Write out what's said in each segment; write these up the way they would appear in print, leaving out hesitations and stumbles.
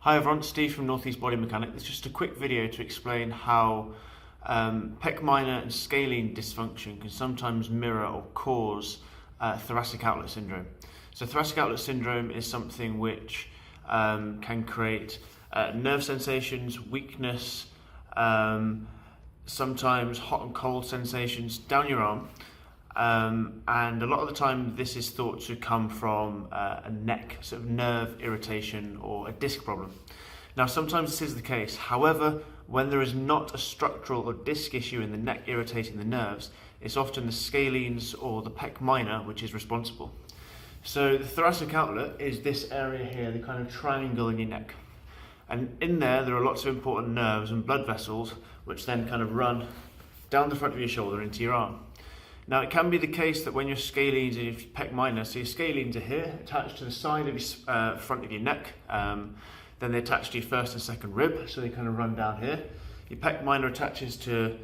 Hi everyone, Steve from Northeast Body Mechanic. It's just a quick video to explain how pec minor and scalene dysfunction can sometimes mirror or cause thoracic outlet syndrome. So thoracic outlet syndrome is something which can create nerve sensations, weakness, sometimes hot and cold sensations down your arm. And a lot of the time this is thought to come from a neck sort of nerve irritation or a disc problem. Now sometimes this is the case, however, when there is not a structural or disc issue in the neck irritating the nerves, it's often the scalenes or the pec minor which is responsible. So the thoracic outlet is this area here, the kind of triangle in your neck. And in there are lots of important nerves and blood vessels which then kind of run down the front of your shoulder into your arm. Now it can be the case that when your scalenes and your pec minor, so your scalenes are here, attached to the side of your front of your neck, then they attach to your first and second rib, so they kind of run down here. Your pec minor attaches to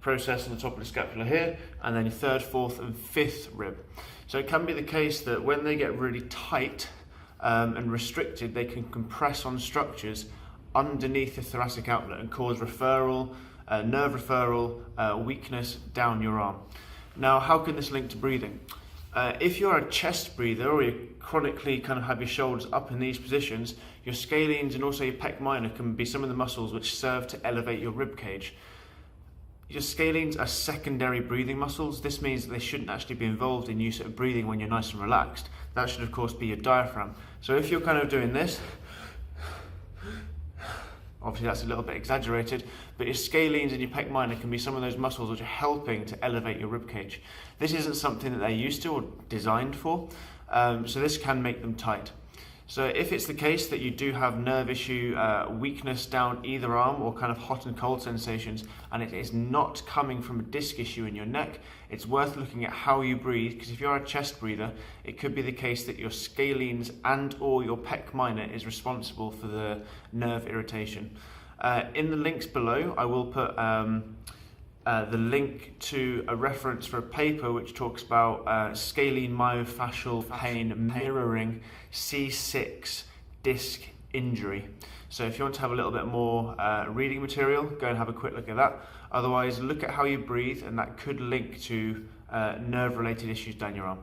process on the top of the scapula here, and then your third, fourth and fifth rib. So it can be the case that when they get really tight and restricted, they can compress on structures underneath the thoracic outlet and cause referral, nerve referral, weakness down your arm. Now, how can this link to breathing? If you're a chest breather or you chronically kind of have your shoulders up in these positions, your scalenes and also your pec minor can be some of the muscles which serve to elevate your rib cage. Your scalenes are secondary breathing muscles. This means that they shouldn't actually be involved in you sort of breathing when you're nice and relaxed. That should of course be your diaphragm. So if you're kind of doing this, obviously that's a little bit exaggerated, but your scalenes and your pec minor can be some of those muscles which are helping to elevate your rib cage. This isn't something that they're used to or designed for, so this can make them tight. So if it's the case that you do have nerve issue, weakness down either arm or kind of hot and cold sensations, and it is not coming from a disc issue in your neck, it's worth looking at how you breathe, because if you're a chest breather, it could be the case that your scalenes and or your pec minor is responsible for the nerve irritation. In the links below, I will put the link to a reference for a paper which talks about scalene myofascial pain mirroring C6 disc injury. So if you want to have a little bit more reading material, go and have a quick look at that. Otherwise, look at how you breathe, and that could link to nerve related issues down your arm.